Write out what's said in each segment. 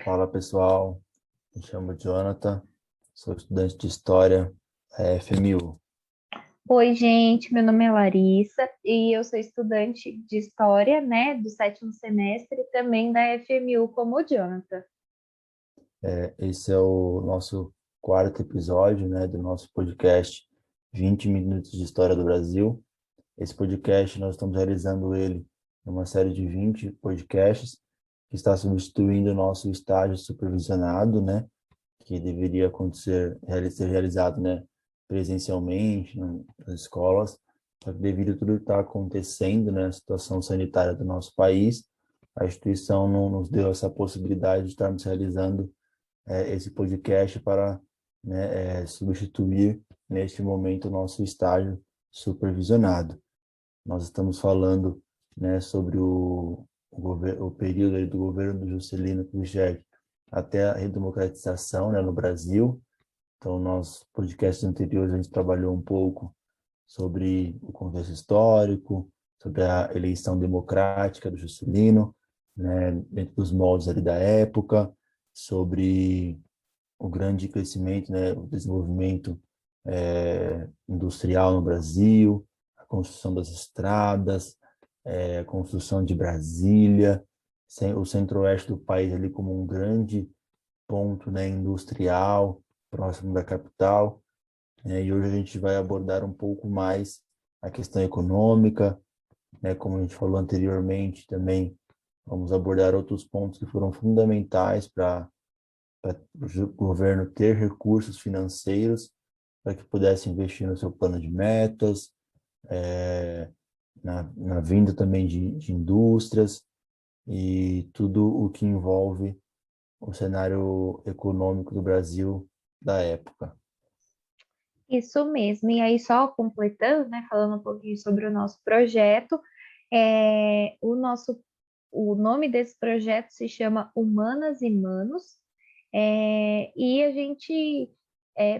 Fala pessoal, me chamo Jonathan, sou estudante de História da FMU. Oi, gente, meu nome é Larissa e eu sou estudante de História, né, do sétimo semestre, também da FMU como o Jonathan. Esse é o nosso quarto episódio, né, do nosso podcast 20 Minutos de História do Brasil. Esse podcast nós estamos realizando ele em uma série de 20 podcasts que está substituindo o nosso estágio supervisionado, né, que deveria ser realizado, né, presencialmente nas escolas, só que devido a tudo que está acontecendo, né, a situação sanitária do nosso país, a instituição não nos deu essa possibilidade de estarmos realizando esse podcast para, né, substituir neste momento o nosso estágio supervisionado. Nós estamos falando, né, sobre o período aí do governo do Juscelino Kubitschek até a redemocratização, né, no Brasil. Então, nos podcasts anteriores a gente trabalhou um pouco sobre o contexto histórico, sobre a eleição democrática do Juscelino, né, dentro dos moldes ali da época, sobre o grande crescimento, né, o desenvolvimento industrial no Brasil, a construção das estradas, a construção de Brasília, o centro-oeste do país ali como um grande ponto, né, industrial, próximo da capital. E hoje a gente vai abordar um pouco mais a questão econômica, né, como a gente falou anteriormente também, vamos abordar outros pontos que foram fundamentais para o governo ter recursos financeiros para que pudesse investir no seu plano de metas, é, na vinda também de indústrias e tudo o que envolve o cenário econômico do Brasil da época. Isso mesmo. E aí, só completando, né, falando um pouquinho sobre o nosso projeto, o nome desse projeto se chama Humanas e Manos, e a gente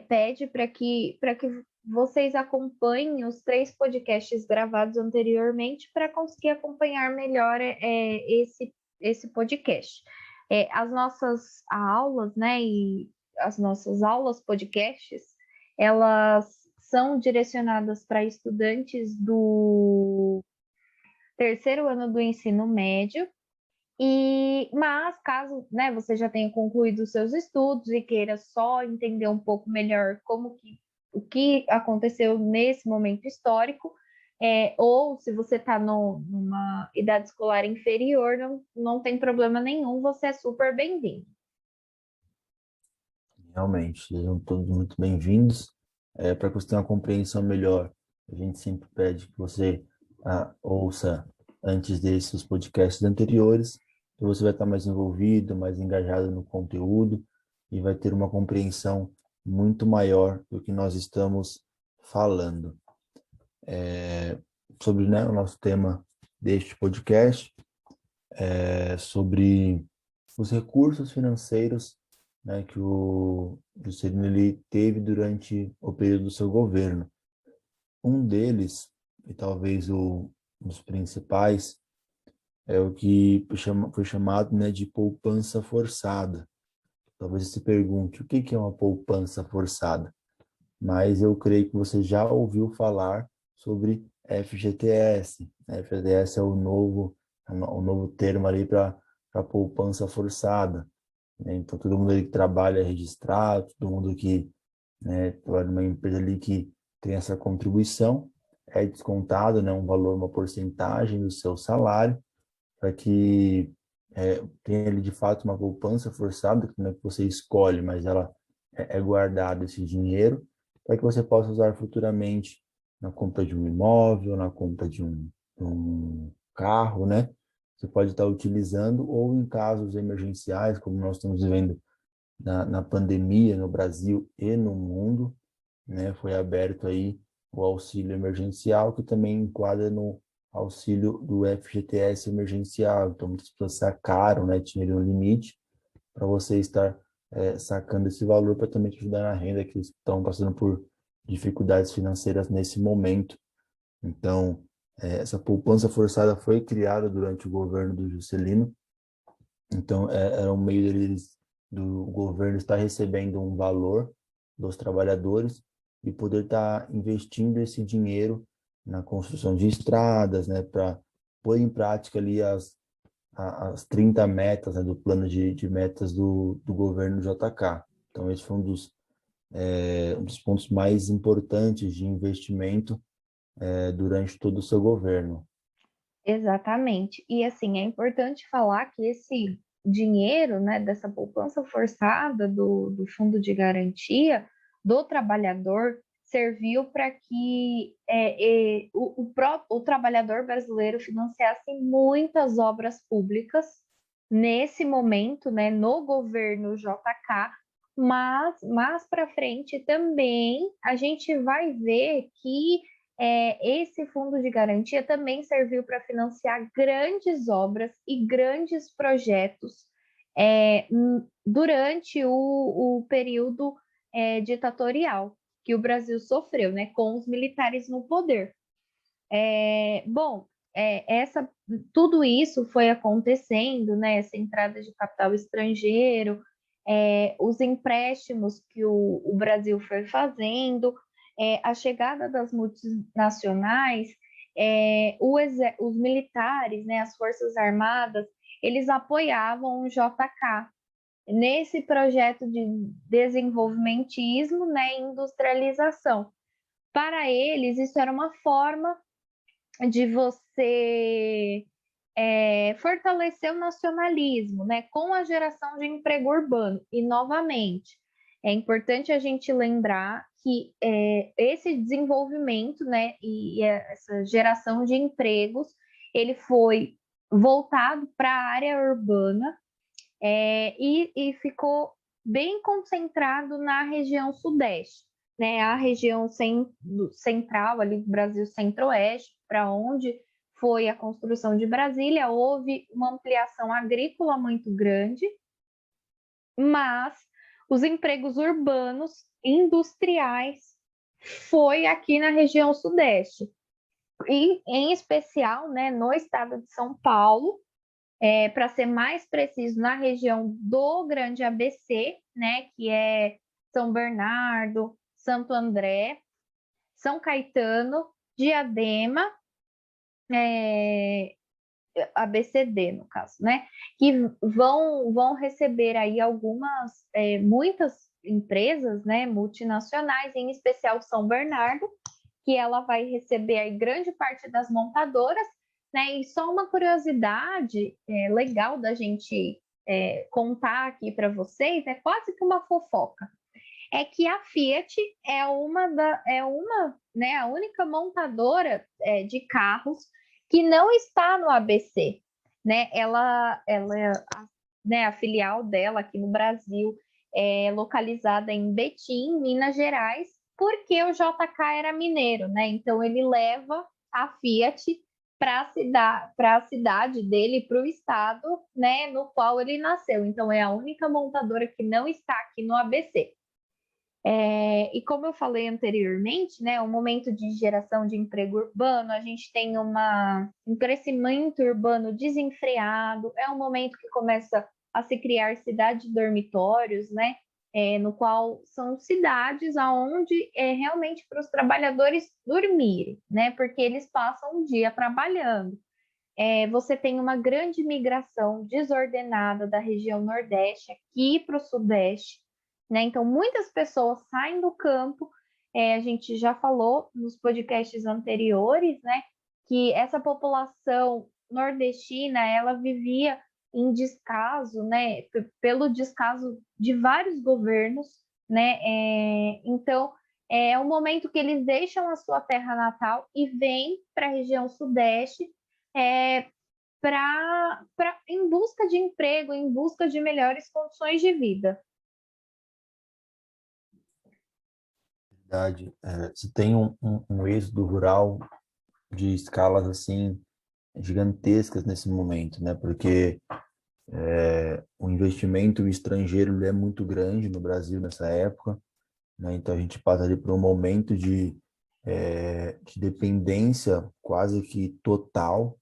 pede para que vocês acompanhem os três podcasts gravados anteriormente para conseguir acompanhar melhor esse podcast. As nossas aulas, né, e as nossas aulas podcasts, elas são direcionadas para estudantes do terceiro ano do ensino médio mas caso, né, você já tenha concluído os seus estudos e queira só entender um pouco melhor o que aconteceu nesse momento histórico, ou se você está numa idade escolar inferior, não tem problema nenhum, você é super bem-vindo. Realmente, sejam todos muito bem-vindos. Para que você tenha uma compreensão melhor, a gente sempre pede que você ouça antes desses os podcasts anteriores, que você vai estar mais envolvido, mais engajado no conteúdo e vai ter uma compreensão muito maior do que nós estamos falando. Sobre, né, o nosso tema deste podcast, sobre os recursos financeiros, né, que o Juscelino ele teve durante o período do seu governo. Um deles, e talvez um dos principais, é o que foi chamado, né, de poupança forçada. Talvez você se pergunte o que é uma poupança forçada, mas eu creio que você já ouviu falar sobre FGTS. FGTS é o novo termo ali para poupança forçada, né? Então, todo mundo ali que trabalha é registrado, todo mundo que, né, trabalha numa empresa ali que tem essa contribuição, é descontado, né, um valor, uma porcentagem do seu salário, para que tenha ali de fato uma poupança forçada, que não é que você escolhe, mas ela é guardado esse dinheiro, para que você possa usar futuramente na compra de um imóvel, na compra de um carro, né? Você pode estar utilizando, ou em casos emergenciais, como nós estamos vivendo na pandemia no Brasil e no mundo, né? Foi aberto aí o auxílio emergencial, que também enquadra no auxílio do FGTS emergencial. Então, muitas pessoas sacaram, né? Tinham um limite para você estar sacando esse valor para também te ajudar na renda, que estão passando por dificuldades financeiras nesse momento. Então, essa poupança forçada foi criada durante o governo do Juscelino Então, era um meio do governo estar recebendo um valor dos trabalhadores e poder estar investindo esse dinheiro na construção de estradas, né, para pôr em prática ali as 30 metas, né, do plano de metas do governo JK. Então, esse foi um dos pontos mais importantes de investimento durante todo o seu governo. Exatamente. E assim, é importante falar que esse dinheiro, né, dessa poupança forçada do fundo de garantia do trabalhador serviu para que o trabalhador brasileiro financiasse muitas obras públicas nesse momento, né, no governo JK, mas mais para frente também a gente vai ver que esse fundo de garantia também serviu para financiar grandes obras e grandes projetos durante o período ditatorial que o Brasil sofreu, né, com os militares no poder. Bom, tudo isso foi acontecendo, né, essa entrada de capital estrangeiro, os empréstimos que o Brasil foi fazendo, a chegada das multinacionais, os militares, né, as Forças Armadas, eles apoiavam o JK nesse projeto de desenvolvimentismo, né, e industrialização. Para eles, isso era uma forma de você fortalecer o nacionalismo, né, com a geração de emprego urbano. E, novamente, é importante a gente lembrar que esse desenvolvimento, né, e essa geração de empregos, ele foi voltado para a área urbana e ficou bem concentrado na região sudeste, né, a região central ali do Brasil centro-oeste, para onde foi a construção de Brasília, houve uma ampliação agrícola muito grande, mas os empregos urbanos, industriais, foi aqui na região sudeste, e em especial, né, no estado de São Paulo, para ser mais preciso, na região do Grande ABC, né, que é São Bernardo, Santo André, São Caetano, Diadema, ABCD, no caso, né, que vão receber aí muitas empresas, né, multinacionais, em especial São Bernardo, que ela vai receber aí grande parte das montadoras, né? E só uma curiosidade legal da gente contar aqui para vocês, é quase que uma fofoca, é que a Fiat né, a única montadora de carros que não está no ABC, né? Né, a filial dela aqui no Brasil é localizada em Betim, Minas Gerais, porque o JK era mineiro, né? Então ele leva a Fiat para a cidade dele, para o estado, né, no qual ele nasceu. Então é a única montadora que não está aqui no ABC. E como eu falei anteriormente, né, o momento de geração de emprego urbano, a gente tem um crescimento urbano desenfreado, é um momento que começa a se criar cidades dormitórios, né, no qual são cidades onde é realmente para os trabalhadores dormirem, né, porque eles passam o dia trabalhando. Você tem uma grande migração desordenada da região Nordeste aqui para o Sudeste, né? Então, muitas pessoas saem do campo. A gente já falou nos podcasts anteriores, né, que essa população nordestina ela vivia em descaso, né, pelo descaso de vários governos, né? Então, é o momento que eles deixam a sua terra natal e vêm para a região Sudeste em busca de emprego, em busca de melhores condições de vida. Verdade. Se tem um êxodo rural de escalas assim gigantescas nesse momento, né? Porque o investimento estrangeiro ele é muito grande no Brasil nessa época, né? Então a gente passa ali por um momento de dependência quase que total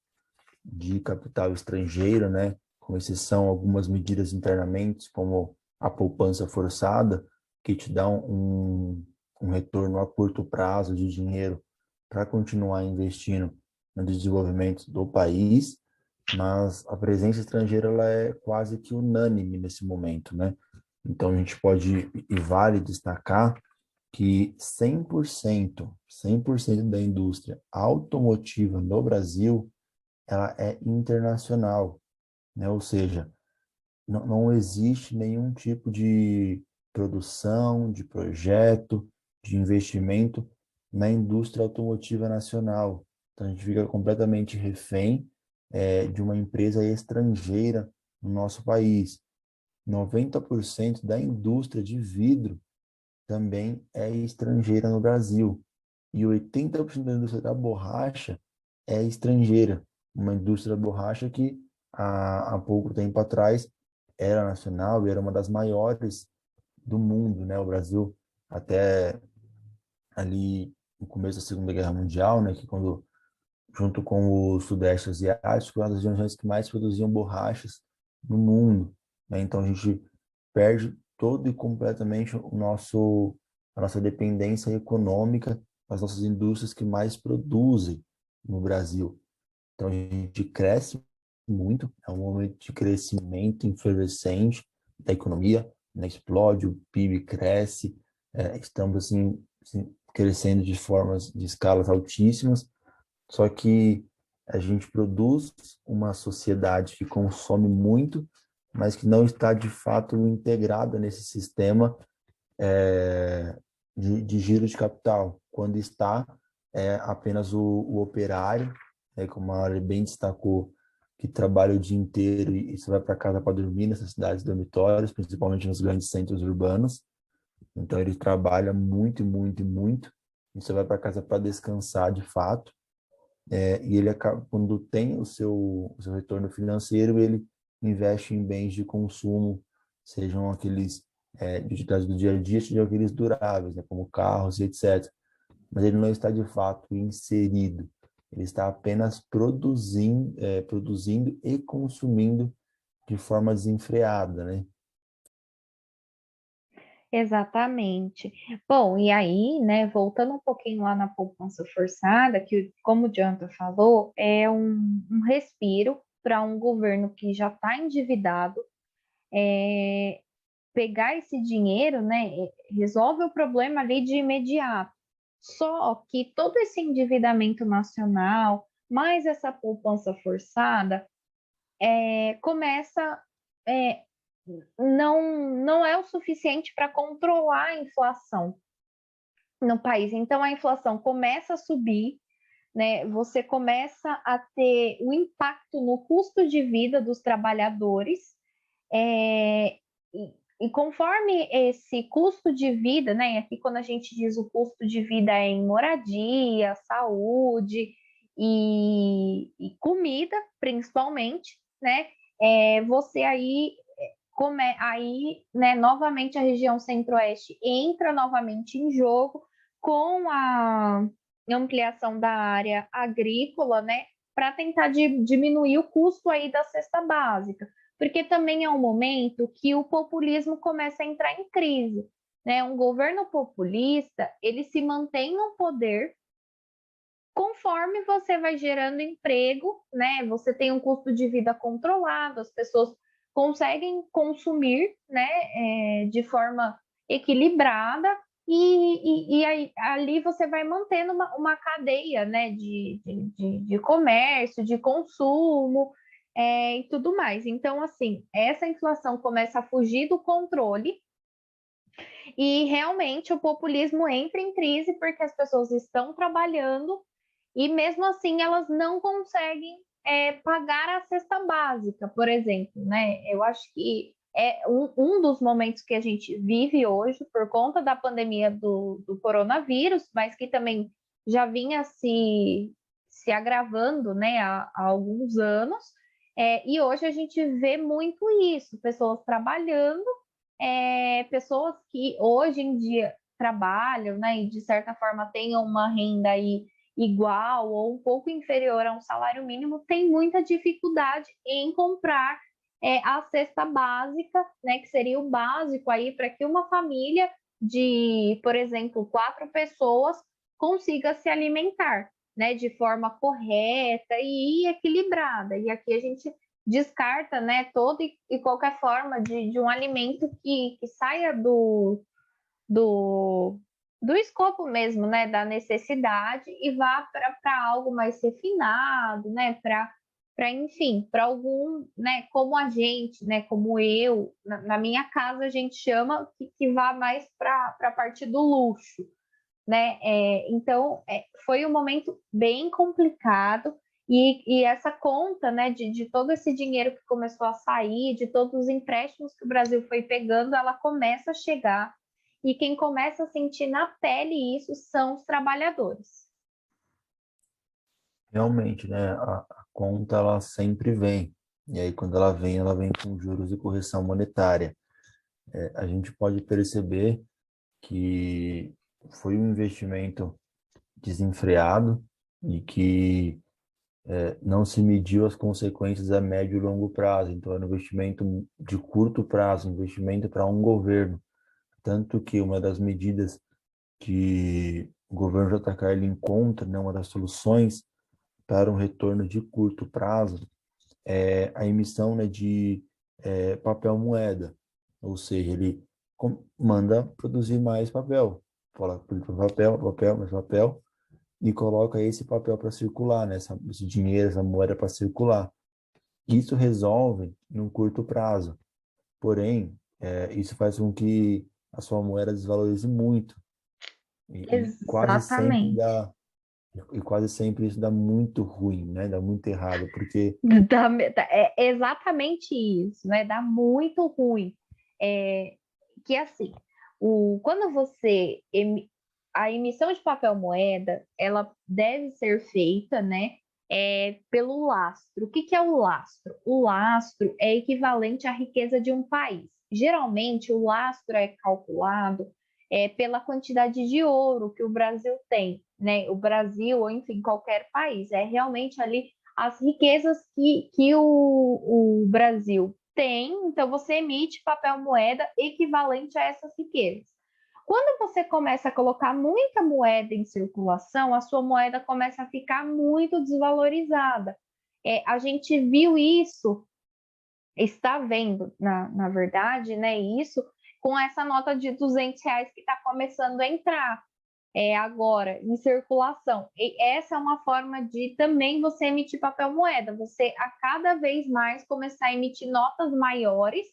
de capital estrangeiro, né? com exceção algumas medidas internamente, como a poupança forçada, que te dá um retorno a curto prazo de dinheiro para continuar investindo no desenvolvimento do país, mas a presença estrangeira ela é quase que unânime nesse momento, né? Então a gente pode e vale destacar que 100% da indústria automotiva no Brasil, ela é internacional, né? Ou seja, não existe nenhum tipo de produção, de projeto, de investimento na indústria automotiva nacional. Então, a gente fica completamente refém de uma empresa estrangeira no nosso país. 90% da indústria de vidro também é estrangeira no Brasil. E 80% da indústria da borracha é estrangeira. Uma indústria da borracha que há pouco tempo atrás era nacional e era uma das maiores do mundo, né? O Brasil, até ali no começo da Segunda Guerra Mundial, né? Que quando, junto com o Sudeste Asiático, uma das regiões que mais produziam borrachas no mundo, né? Então a gente perde todo e completamente a nossa dependência econômica das nossas indústrias que mais produzem no Brasil. Então a gente cresce muito, é um momento de crescimento efervescente da economia, né? Explode, o PIB cresce, estamos assim, crescendo de formas, de escalas altíssimas, só que a gente produz uma sociedade que consome muito, mas que não está de fato integrada nesse sistema de giro de capital. Quando está, é apenas o operário, como a Mari bem destacou, que trabalha o dia inteiro e só vai para casa para dormir nessas cidades dormitórios, principalmente nos grandes centros urbanos. Então ele trabalha muito, muito, muito, e só vai para casa para descansar de fato. E ele acaba, quando tem o seu retorno financeiro, ele investe em bens de consumo, sejam aqueles de utilidade do dia a dia, sejam aqueles duráveis, né, como carros e etc. Mas ele não está de fato inserido, ele está apenas produzindo e consumindo de forma desenfreada, né? Exatamente. Bom, e aí, né, voltando um pouquinho lá na poupança forçada, que, como o Janta falou, é um respiro para um governo que já está endividado, pegar esse dinheiro, né, resolve o problema ali de imediato. Só que todo esse endividamento nacional, mais essa poupança forçada, começa, é, não é o suficiente para controlar a inflação no país. Então a inflação começa a subir, né? Você começa a ter o impacto no custo de vida dos trabalhadores, é, e conforme esse custo de vida, né? Aqui quando a gente diz o custo de vida é em moradia, saúde e comida, principalmente, né? Você aí, né, novamente a região centro-oeste entra novamente em jogo com a ampliação da área agrícola, né, para tentar diminuir o custo aí da cesta básica, porque também é um momento que o populismo começa a entrar em crise, né? Um governo populista, ele se mantém no poder conforme você vai gerando emprego, né? Você tem um custo de vida controlado, as pessoas conseguem consumir, né, de forma equilibrada e aí, ali você vai mantendo uma cadeia, né, de comércio, de consumo, e tudo mais. Então, assim, essa inflação começa a fugir do controle e realmente o populismo entra em crise porque as pessoas estão trabalhando e mesmo assim elas não conseguem pagar a cesta básica, por exemplo, né? Eu acho que é um dos momentos que a gente vive hoje por conta da pandemia do coronavírus, mas que também já vinha se agravando, né, há alguns anos. E hoje a gente vê muito isso, pessoas trabalhando, pessoas que hoje em dia trabalham, né, e de certa forma tenham uma renda aí igual ou um pouco inferior a um salário mínimo, tem muita dificuldade em comprar a cesta básica, né, que seria o básico aí para que uma família de, por exemplo, 4 pessoas consiga se alimentar, né, de forma correta e equilibrada. E aqui a gente descarta, né, toda e qualquer forma de um alimento que saia do, do escopo mesmo, né, da necessidade e vá para algo mais refinado, né, enfim, para algum, né, como a gente, né, como eu, na minha casa a gente chama que vá mais para a parte do luxo, né? Então, foi um momento bem complicado e essa conta, né, de todo esse dinheiro que começou a sair, de todos os empréstimos que o Brasil foi pegando, ela começa a chegar e quem começa a sentir na pele isso são os trabalhadores. Realmente, né? A conta, ela sempre vem. E aí, quando ela vem com juros e correção monetária. A gente pode perceber que foi um investimento desenfreado e que não se mediu as consequências a médio e longo prazo. Então, era um investimento de curto prazo, um investimento para um governo. Tanto que uma das medidas que o governo JK ele encontra, né, uma das soluções para um retorno de curto prazo, é a emissão, né, de papel moeda. Ou seja, ele manda produzir mais papel. Fala, papel, papel, mais papel, e coloca esse papel para circular, né? Esse dinheiro, essa moeda para circular. Isso resolve no curto prazo. Porém, isso faz com que a sua moeda desvalorize muito. E quase sempre Exatamente. dá, e quase sempre isso dá muito ruim, né? Dá muito errado, porque É exatamente isso, né? Dá muito ruim. É, que assim, quando a emissão de papel moeda, ela deve ser feita, né? Pelo lastro. O que que é o lastro? O lastro é equivalente à riqueza de um país. Geralmente, o lastro é calculado pela quantidade de ouro que o Brasil tem, né? O Brasil, ou enfim, qualquer país, é realmente ali as riquezas que o Brasil tem, então você emite papel moeda equivalente a essas riquezas. Quando você começa a colocar muita moeda em circulação, a sua moeda começa a ficar muito desvalorizada. A gente viu isso, está vendo, na verdade, né, isso com essa nota de R$ 200 que está começando a entrar agora em circulação. E essa é uma forma de também você emitir papel moeda, você a cada vez mais começar a emitir notas maiores,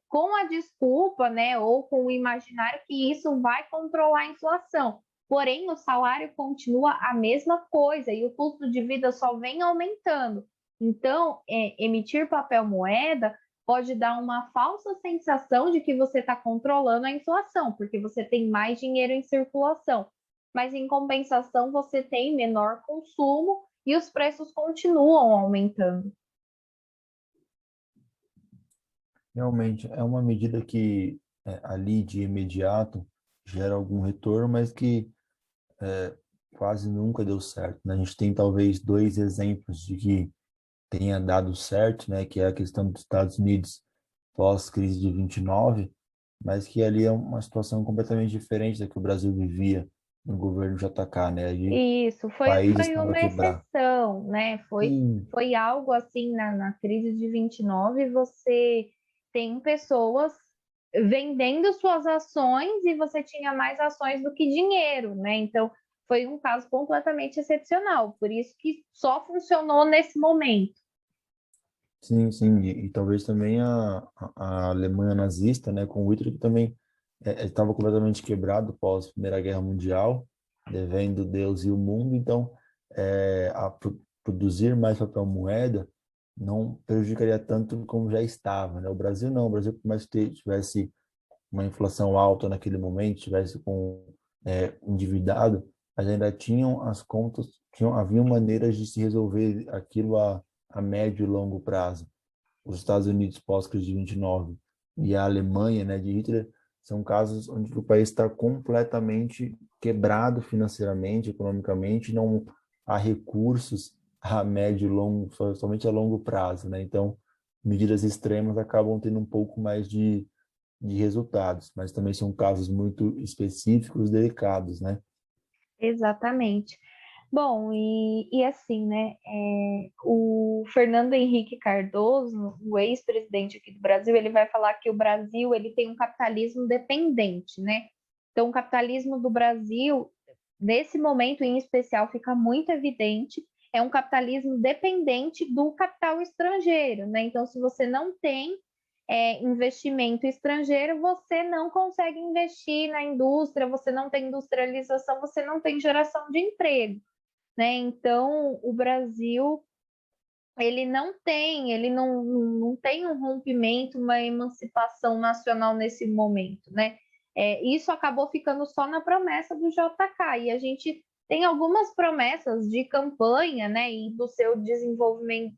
com a desculpa, né, ou com o imaginário que isso vai controlar a inflação. Porém, o salário continua a mesma coisa e o custo de vida só vem aumentando. Então, emitir papel moeda pode dar uma falsa sensação de que você está controlando a inflação, porque você tem mais dinheiro em circulação. Mas, em compensação, você tem menor consumo e os preços continuam aumentando. realmente é uma medida que ali de imediato gera algum retorno, mas que quase nunca deu certo, né? A gente tem talvez dois exemplos de que tenha dado certo, né? Que é a questão dos Estados Unidos pós-crise de 29, mas que ali é uma situação completamente diferente da que o Brasil vivia no governo JK, né? Ali o Isso, país foi estava uma quebrado. exceção, né? Sim, Foi algo assim na crise de 29, você tem pessoas vendendo suas ações e você tinha mais ações do que dinheiro, né? Então, foi um caso completamente excepcional, por isso que só funcionou nesse momento. sim, sim. E talvez também a Alemanha nazista, né? Com o Hitler, que também estava completamente quebrado pós Primeira Guerra Mundial, devendo Deus e o mundo. Então, produzir mais papel moeda não prejudicaria tanto como já estava, né? O Brasil não, o Brasil, por mais que tivesse uma inflação alta naquele momento, tivesse com endividado, mas ainda tinham as contas, haviam maneiras de se resolver aquilo a médio e longo prazo. Os Estados Unidos pós-crise de 29 e a Alemanha, né, de Hitler, são casos onde o país está completamente quebrado financeiramente, economicamente, não há recursos a médio e longo, somente a longo prazo, né? Então, medidas extremas acabam tendo um pouco mais de resultados, mas também são casos muito específicos, delicados, né? Exatamente. Bom, e assim, né? O Fernando Henrique Cardoso, o ex-presidente aqui do Brasil, ele vai falar que o Brasil ele tem um capitalismo dependente, né? Então, o capitalismo do Brasil, nesse momento em especial, fica muito evidente, é um capitalismo dependente do capital estrangeiro, né? Então, se você não tem investimento estrangeiro, você não consegue investir na indústria, você não tem industrialização, você não tem geração de emprego, né? Então, o Brasil ele não tem um rompimento, uma emancipação nacional nesse momento, né? Isso acabou ficando só na promessa do JK, e a gente tem algumas promessas de campanha, né, e do seu desenvolvimento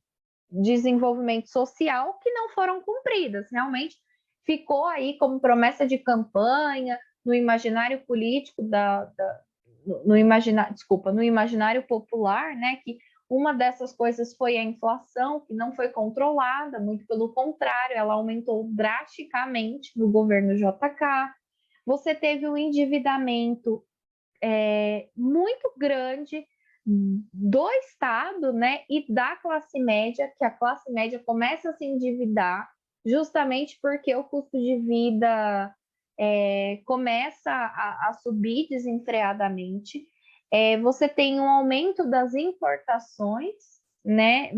social que não foram cumpridas. Realmente ficou aí como promessa de campanha no imaginário político no imaginário, desculpa, no imaginário popular, né, que uma dessas coisas foi a inflação, que não foi controlada, muito pelo contrário, ela aumentou drasticamente no governo JK. Você teve um endividamento muito grande do Estado, né, e da classe média, que a classe média começa a se endividar justamente porque o custo de vida começa a subir desenfreadamente. Você tem um aumento das importações, né,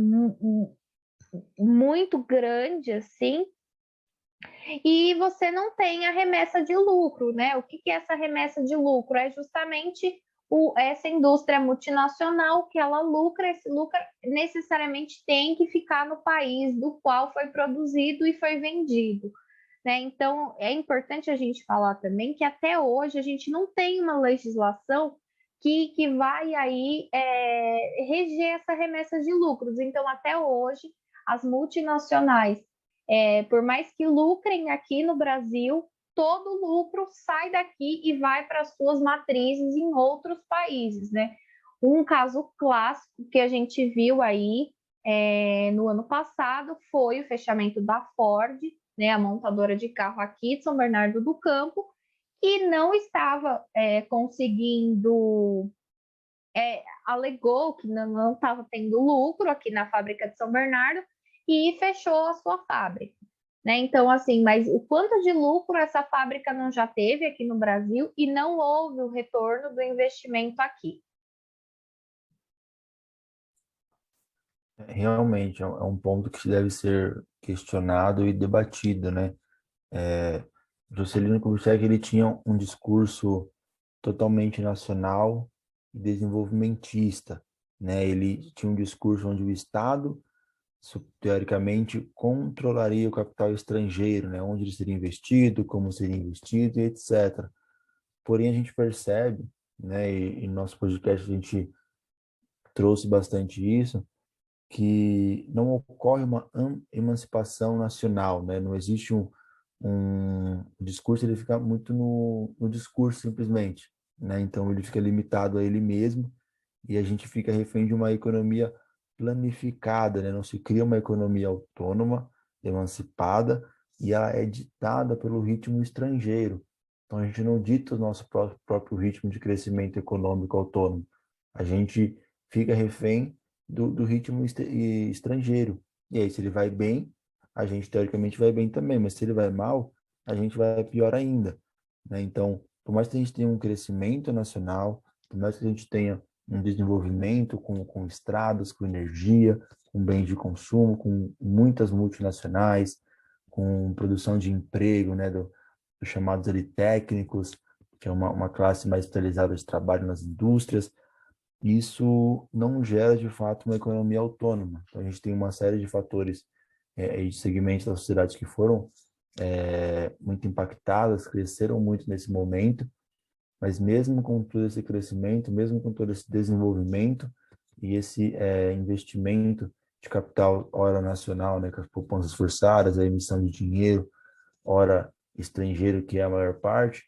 muito grande assim, e você não tem a remessa de lucro, né? O que é essa remessa de lucro? É justamente essa indústria multinacional que ela lucra, esse lucro necessariamente tem que ficar no país do qual foi produzido e foi vendido. Né? Então, é importante a gente falar também que até hoje a gente não tem uma legislação que vai aí reger essa remessa de lucros. Então, até hoje, as multinacionais por mais que lucrem aqui no Brasil, todo o lucro sai daqui e vai para as suas matrizes em outros países, né? Um caso clássico que a gente viu aí no ano passado foi o fechamento da Ford, né, a montadora de carro aqui de São Bernardo do Campo, e não estava conseguindo, alegou que não estava tendo lucro aqui na fábrica de São Bernardo e fechou a sua fábrica. Né? Então, assim, mas o quanto de lucro essa fábrica não já teve aqui no Brasil e não houve o retorno do investimento aqui? Realmente, é um ponto que deve ser questionado e debatido, né? É, Juscelino Kubitschek, ele tinha um discurso totalmente nacional e desenvolvimentista, né? Ele tinha um discurso onde o Estado, teoricamente, controlaria o capital estrangeiro, né? Onde ele seria investido, como seria investido e etc. Porém, a gente percebe, né? E no nosso podcast a gente trouxe bastante isso, que não ocorre uma emancipação nacional, né? Não existe um discurso, ele fica muito no discurso simplesmente, né? Então ele fica limitado a ele mesmo e a gente fica refém de uma economia planificada, né? Não se cria uma economia autônoma, emancipada e ela é ditada pelo ritmo estrangeiro. Então a gente não dita o nosso próprio ritmo de crescimento econômico autônomo. A gente fica refém do ritmo estrangeiro. E aí, se ele vai bem, a gente teoricamente vai bem também, mas se ele vai mal, a gente vai pior ainda, né? Então, por mais que a gente tenha um crescimento nacional, por mais que a gente tenha um desenvolvimento com estradas, com energia, com bens de consumo, com muitas multinacionais, com produção de emprego, né, dos chamados ali técnicos, que é uma classe mais especializada de trabalho nas indústrias, isso não gera de fato uma economia autônoma. Então, a gente tem uma série de fatores e de segmentos da sociedade que foram muito impactadas, cresceram muito nesse momento, mas mesmo com todo esse crescimento, mesmo com todo esse desenvolvimento e esse investimento de capital, ora nacional, né, com as poupanças forçadas, a emissão de dinheiro, ora estrangeiro, que é a maior parte,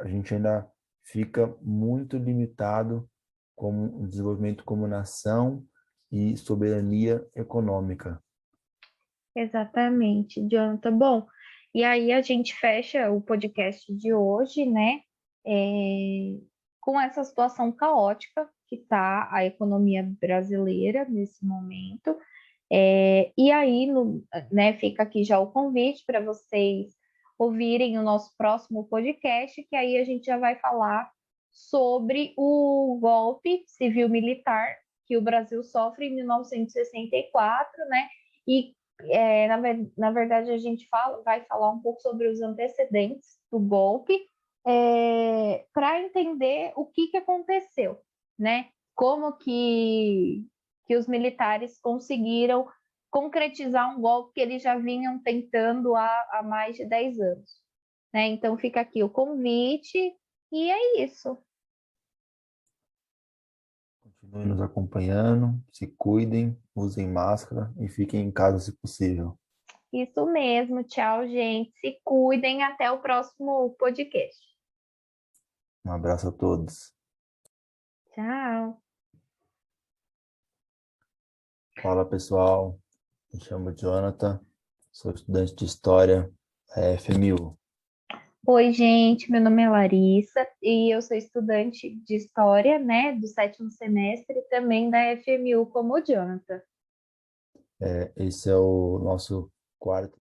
a gente ainda fica muito limitado como um desenvolvimento como nação e soberania econômica. Exatamente, Jonathan. Bom, e aí a gente fecha o podcast de hoje, né? é, com essa situação caótica que está a economia brasileira nesse momento. E aí, né, fica aqui já o convite para vocês ouvirem o nosso próximo podcast, que aí a gente já vai falar sobre o golpe civil-militar que o Brasil sofre em 1964, né? E na verdade a gente vai falar um pouco sobre os antecedentes do golpe, para entender o que aconteceu, né? Como que os militares conseguiram concretizar um golpe que eles já vinham tentando há mais de 10 anos. Né? Então fica aqui o convite e é isso. Continuem nos acompanhando, se cuidem, usem máscara e fiquem em casa se possível. Isso mesmo. Tchau, gente. Se cuidem. Até o próximo podcast. Um abraço a todos. Tchau. Fala pessoal, me chamo Jonathan, sou estudante de História da FMU. Oi, gente. Meu nome é Larissa e eu sou estudante de História, né, do 7º semestre, também da FMU, como o Jonathan. Esse é o nosso quarto